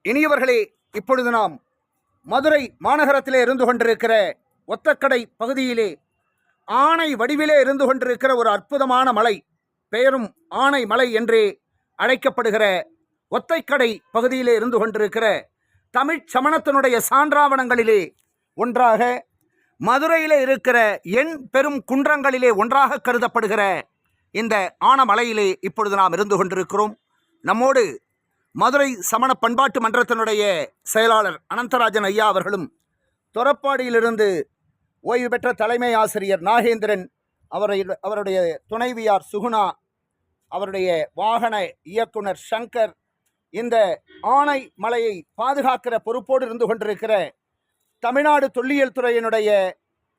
இனியவர்களே, இப்பொழுது நாம் மதுரை மாநகரத்திலே இருந்து கொண்டிருக்கிற ஒத்தக்கடை பகுதியிலே ஆணை வடிவிலே இருந்து கொண்டிருக்கிற ஒரு அற்புதமான மலை, பெயரும் ஆணை மலை என்றே அழைக்கப்படுகிற ஒத்தைக்கடை பகுதியிலே இருந்து கொண்டிருக்கிற தமிழ் சமணத்தினுடைய சான்றாவணங்களிலே ஒன்றாக, மதுரையிலே இருக்கிற எண் பெரும் குன்றங்களிலே ஒன்றாக கருதப்படுகிற இந்த ஆனமலையிலே இப்பொழுது நாம் இருந்து கொண்டிருக்கிறோம். நம்மோடு மதுரை சமண பண்பாட்டு மன்றத்தினுடைய செயலாளர் அனந்தராஜன் ஐயா அவர்களும், தொரப்பாடியிலிருந்து ஓய்வு பெற்ற தலைமை ஆசிரியர் நாகேந்திரன், அவருடைய துணைவியார் சுகுணா, அவருடைய வாகன இயக்குனர் சங்கர், இந்த ஆணை மலையை பாதுகாக்கிற பொறுப்போடு இருந்து கொண்டிருக்கிற தமிழ்நாடு தொல்லியல் துறையினுடைய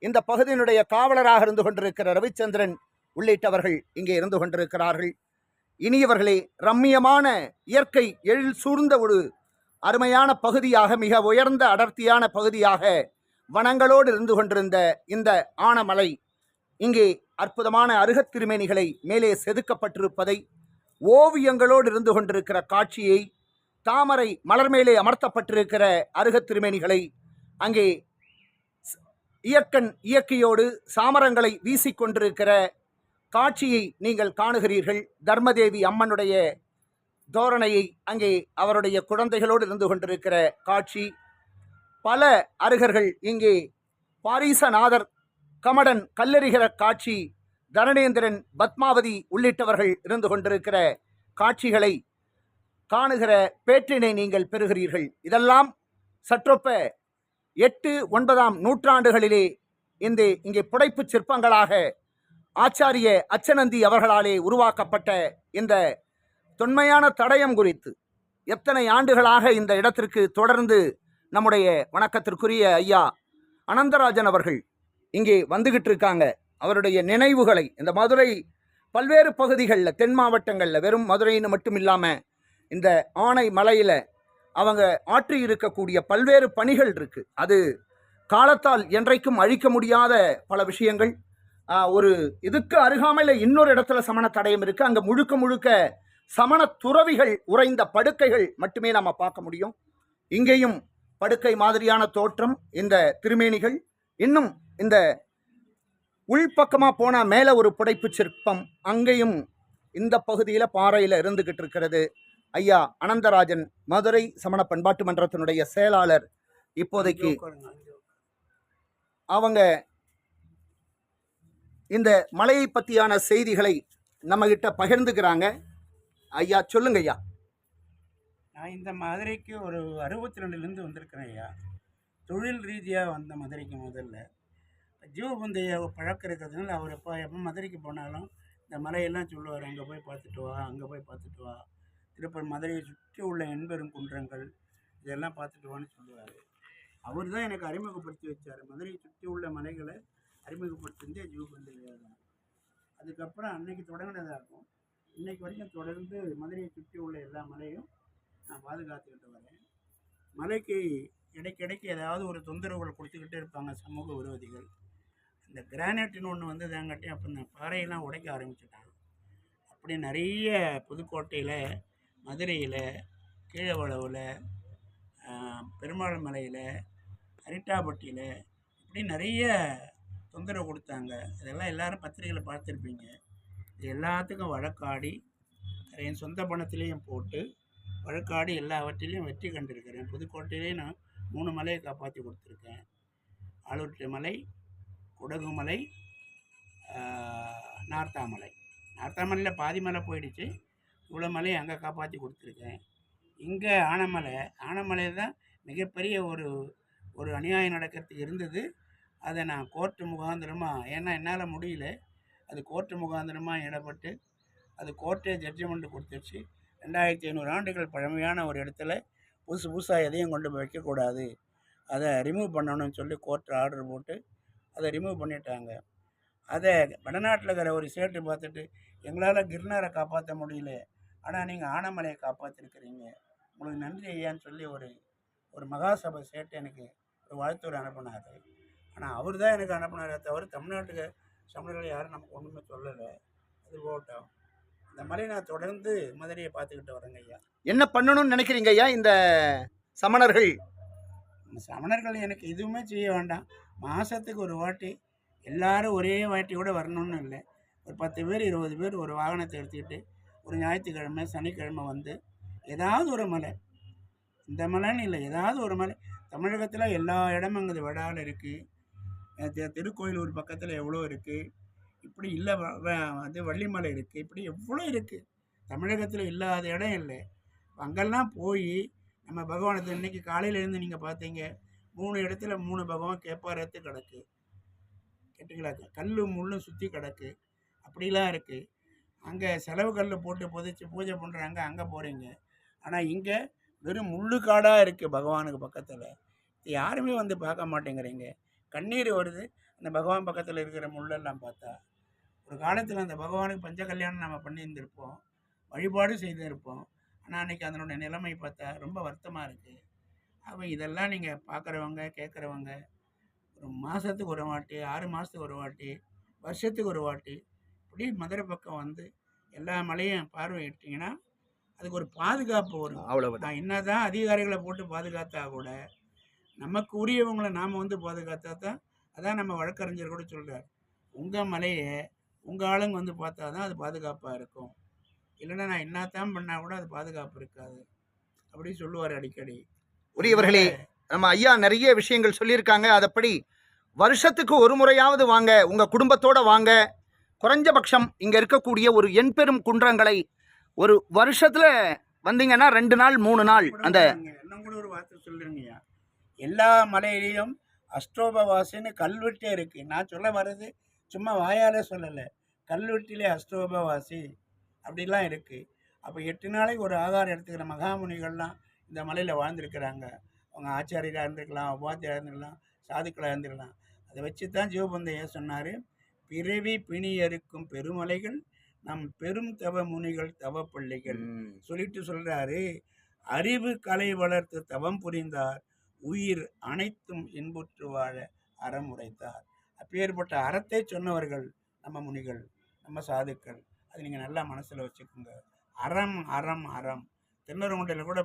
இந்த பகுதியினுடைய காவலராக இருந்து கொண்டிருக்கிற ரவிச்சந்திரன் உள்ளிட்டவர்கள் இங்கே இருந்து கொண்டிருக்கிறார்கள். இனியவர்களே, ரம்மியமான இயற்கை எழில் சூழ்ந்த ஒரு அருமையான பகுதியாக, மிக உயர்ந்த அடர்த்தியான பகுதியாக வனங்களோடு இருந்து கொண்டிருந்த இந்த ஆனமலை இங்கே அற்புதமான அருகத் திருமேனிகளை மேலே செதுக்கப்பட்டிருப்பதை, ஓவியங்களோடு இருந்து கொண்டிருக்கிற காட்சியை, தாமரை மலர் மேலே அமர்த்தப்பட்டிருக்கிற அருகத் திருமேனிகளை, அங்கே இயற்கையோடு சாமரங்களை வீசிக்கொண்டிருக்கிற காட்சியை நீங்கள் காணுகிறீர்கள். தர்மதேவி அம்மனுடைய தோரணையை, அங்கே அவருடைய குழந்தைகளோடு இருந்து கொண்டிருக்கிற காட்சி, பல அருகர்கள் இங்கே பாரீசநாதர் கமடன் கல்லெறிகிற காட்சி, தரணேந்திரன் பத்மாவதி உள்ளிட்டவர்கள் இருந்து கொண்டிருக்கிற காட்சிகளை காணுகிற பேற்றினை நீங்கள் பெறுகிறீர்கள். இதெல்லாம் சற்றொப்ப 8, 9ஆம் நூற்றாண்டுகளிலே இங்கே புடைப்பு சிற்பங்களாக ஆச்சாரிய அச்சனந்தி அவர்களாலே உருவாக்கப்பட்ட இந்த தொன்மையான தடயம் குறித்து எத்தனை ஆண்டுகளாக இந்த இடத்திற்கு தொடர்ந்து நம்முடைய வணக்கத்திற்குரிய ஐயா அனந்தராஜன் அவர்கள் இங்கே வந்துகிட்டு இருக்காங்க. அவருடைய நினைவுகளை இந்த மதுரை பல்வேறு பகுதிகளில், தென் மாவட்டங்களில், வெறும் மதுரைன்னு மட்டும் இல்லாமல் இந்த ஆணை மலையில் அவங்க ஆற்றி இருக்கக்கூடிய பல்வேறு பணிகள் இருக்கு. அது காலத்தால் என்றைக்கும் அழிக்க முடியாத பல விஷயங்கள். ஒரு இதுக்கு அருகாமையில் இன்னொரு இடத்துல சமண தடயம் இருக்கு. அங்கே முழுக்க முழுக்க சமண துறவிகள் உறைந்த படுக்கைகள் மட்டுமே நம்ம பார்க்க முடியும். இங்கேயும் படுக்கை மாதிரியான தோற்றம், இந்த திருமேனிகள். இன்னும் இந்த உள்பக்கமாக போனால் மேலே ஒரு புடைப்பு சிற்பம், அங்கேயும் இந்த பகுதியில் பாறையில் இருந்துகிட்டு இருக்கிறது. ஐயா அனந்தராஜன், மதுரை சமண பண்பாட்டு மன்றத்தினுடைய செயலாளர், இப்போதைக்கு அவங்க இந்த மலையை பற்றியான செய்திகளை நம்மகிட்ட பகிர்ந்துக்கிறாங்க. ஐயா சொல்லுங்க ஐயா. நான் இந்த மதுரைக்கு ஒரு 62லேருந்து வந்திருக்கிறேன் ஐயா. தொழில் ரீதியாக வந்த மதுரைக்கு முதல்ல ஜீவபந்தையை பழக்கம் இருக்கிறதுனால அவர் எப்போ மதுரைக்கு போனாலும் இந்த மலையெல்லாம் சொல்லுவார், அங்கே போய் பார்த்துட்டு வா, அங்கே போய் பார்த்துட்டு வா, திருப்பூர் மதுரையை சுற்றி உள்ள எண்பெரும் குன்றங்கள் இதெல்லாம் பார்த்துட்டு வான்னு சொல்லுவார். அவர் தான் எனக்கு அறிமுகப்படுத்தி வச்சார். மதுரையை சுற்றி உள்ள மலைகளை அறிமுகப்படுத்திருந்தே ஜீவபந்தையா தான். அதுக்கப்புறம் அன்னைக்கு தொடங்கினதாகும். இன்னைக்கு வரைக்கும் தொடர்ந்து மதுரையை சுற்றி உள்ள எல்லா மலையும் நான் பாதுகாத்துக்கிட்டு வரேன். மலைக்கு இடைக்கிடைக்கு ஏதாவது ஒரு தொந்தரவுகள் கொடுத்துக்கிட்டே இருப்பாங்க சமூக விரோதிகள். இந்த கிரானைட்டுன்னு ஒன்று வந்து தாங்காட்டி அப்போ இந்த பாறையெல்லாம் உடைக்க ஆரம்பிச்சிட்டாங்க. அப்படி நிறைய புதுக்கோட்டையில், மதுரையில், கீழவளவில், பெருமாள் மலையில், அரிட்டாப்பட்டியில் இப்படி நிறைய தொந்தரவு கொடுத்தாங்க. இதெல்லாம் எல்லோரும் பத்திரிகையில் பார்த்துருப்பீங்க. இது எல்லாத்துக்கும் வழக்காடி, என் சொந்த பணத்திலையும் போட்டு வழக்காடி எல்லாவற்றிலையும் வெற்றி கண்டிருக்கிறேன். புதுக்கோட்டையிலே நான் 3 மலையை காப்பாற்றி கொடுத்துருக்கேன். ஆலூட்டி மலை, குடகு மலை, நார்த்தாமலை. நார்த்தாமலையில் பாதி மலை போயிடுச்சு, இவ்வளோ மலையை அங்கே காப்பாற்றி கொடுத்துருக்கேன். இங்கே ஆனமலையில் தான் மிகப்பெரிய ஒரு அநியாயம் நடக்கிறதுக்கு இருந்தது. அதை நான் கோர்ட்டு முகாந்திரமாக, ஏன்னா என்னால் முடியல, அது கோர்ட்டு முகாந்திரமாக இடப்பட்டு அது கோர்ட்டே ஜட்ஜ்மெண்ட்டு கொடுத்துருச்சு. 2500 ஆண்டுகள் பழமையான ஒரு இடத்துல புதுசாக எதையும் கொண்டு போய் வைக்கக்கூடாது, அதை ரிமூவ் பண்ணணும்னு சொல்லி கோர்ட்டில் ஆர்டர் போட்டு அதை ரிமூவ் பண்ணிட்டாங்க. அதை வடநாட்டில் இருக்கிற ஒரு சேட்டு பார்த்துட்டு, எங்களால் கிர்னாரை காப்பாற்ற முடியல, ஆனால் நீங்கள் ஆனமலையை காப்பாற்றிருக்கிறீங்க, உங்களுக்கு நன்றி ஐயான்னு சொல்லி ஒரு மகாசபை சேட்டு எனக்கு ஒரு வாழ்த்துறை அனுப்பினார். ஆனால் அவர் தான் எனக்கு அனுப்பினாரே தவிர தமிழ்நாட்டுக்கு சமணர்கள் யாரும் நமக்கு ஒன்றுமே சொல்லலை. அது போட்டோம். இந்த மாதிரி நான் தொடர்ந்து மதுரையை பார்த்துக்கிட்டு வரேங்க ஐயா. என்ன பண்ணணும்னு நினைக்கிறீங்க ஐயா? இந்த சமணர்கள்? சமணர்கள் எனக்கு எதுவுமே செய்ய வேண்டாம். மாதத்துக்கு ஒரு வாட்டி எல்லாரும் ஒரே வாட்டியோட வரணும்னு இல்லை. ஒரு 10 பேர் 20 பேர் ஒரு வாகனத்தை எடுத்துக்கிட்டு ஒரு ஞாயிற்றுக்கிழமை சனிக்கிழமை வந்து ஏதாவது ஒரு மலை, இந்த மலைன்னு இல்லை, ஏதாவது ஒரு மலை. தமிழகத்தில் எல்லா இடமும் அங்கே விடால் இருக்குது, திருக்கோயிலூர் பக்கத்தில் எவ்வளோ இருக்குது, இப்படி இல்லை அது வள்ளிமலை இருக்குது, இப்படி எவ்வளோ இருக்குது. தமிழகத்தில் இல்லாத இடம் இல்லை. அங்கெல்லாம் போய் நம்ம பகவானத்தை இன்றைக்கி காலையிலேருந்து நீங்கள் பார்த்தீங்க 3 இடத்துல 3 பகவான் கேப்பாரத்து கிடக்கு, கேட்டுங்களா? கல் முள்ளும் சுற்றி கிடக்கு, அப்படிலாம் இருக்குது. அங்கே செலவு கல் போட்டு புதைச்சி பூஜை பண்ணுறாங்க, அங்கே போகிறீங்க. ஆனால் இங்கே வெறும் முள்ளுக்காடாக இருக்குது பகவானுக்கு பக்கத்தில். யாருமே வந்து பார்க்க மாட்டேங்கிறீங்க. கண்ணீர் வருது அந்த பகவான் பக்கத்தில் இருக்கிற முள்ளெல்லாம் பார்த்தா. ஒரு காலத்தில் அந்த பகவானுக்கு பஞ்ச கல்யாணம் நம்ம பண்ணியிருந்திருப்போம், வழிபாடு செய்திருப்போம். ஆனால் அன்றைக்கி அதனுடைய நிலைமை பார்த்தா ரொம்ப வருத்தமாக இருக்குது. அப்போ இதெல்லாம் நீங்கள் பார்க்குறவங்க கேட்குறவங்க ஒரு மாதத்துக்கு ஒரு வாட்டி, 6 மாதத்துக்கு ஒரு வாட்டி, வருஷத்துக்கு ஒரு வாட்டி இப்படி மதுரை பக்கம் வந்து எல்லா மலையும் பார்வையிட்டிங்கன்னா அதுக்கு ஒரு பாதுகாப்பு வரும். அவ்வளவுதான். நான் என்ன தான் அதிகாரிகளை போட்டு பாதுகாத்தா கூட நமக்கு உரியவங்களை நாம் வந்து பாதுகாத்தா தான். அதான் நம்ம வழக்கறிஞர் கூட சொல்கிறார், உங்கள் மலையை உங்கள் ஆளுங்க வந்து பார்த்தா தான் அது பாதுகாப்பாக இருக்கும், இல்லைன்னா நான் என்னத்தான் பண்ணால் கூட அது பாதுகாப்பு இருக்காது அப்படி சொல்லுவார் அடிக்கடி. உரியவர்களே, நம்ம ஐயா நிறைய விஷயங்கள் சொல்லியிருக்காங்க. அதப்படி வருஷத்துக்கு ஒரு முறையாவது வாங்க, உங்கள் குடும்பத்தோடு வாங்க. குறைஞ்சபட்சம் இங்கே இருக்கக்கூடிய ஒரு எண்பெரும் குன்றங்களை ஒரு வருஷத்தில் வந்தீங்கன்னா 2 நாள் 3 நாள் அந்த இன்னும் கூட ஒரு வார்த்தை சொல்லுங்கய்யா, எல்லா மலையிலையும் அஷ்டோபவாசின்னு கல்வெட்டே இருக்குது. நான் சொல்ல வர்றது சும்மா வாயாலே சொல்லலை, கல்வெட்டிலே அஷ்டோபவாசி அப்படிலாம் இருக்குது. அப்போ 8 நாளைக்கு ஒரு ஆகாரம் எடுத்துக்கிற மகாமுனிகள்லாம் இந்த மலையில் வாழ்ந்துருக்கிறாங்க. அவங்க ஆச்சாரியராக இருந்திருக்கலாம், உபாத்தியாராக இருந்திருக்கலாம், சாதுக்களாக இருந்திருக்கலாம். அதை வச்சு தான் ஜீவபந்தையா சொன்னார், பிறவி பிணி அறுக்கும் பெருமலைகள் நம் பெரும் தவ முனிகள் தவ பள்ளிகள் சொல்லிட்டு சொல்கிறாரு, அறிவு கலை வளர்த்து தவம் புரிந்தார், உயிர் அனைத்தும் இன்புற்று வாழ அறம் உரைத்தார். அப்பேற்பட்ட அறத்தை சொன்னவர்கள் நம்ம முனிகள், நம்ம சாதுக்கள். அது நீங்கள் நல்லா மனசில் வச்சுக்கோங்க. அறம் அறம் அறம். தென்னரங்குண்டில் கூட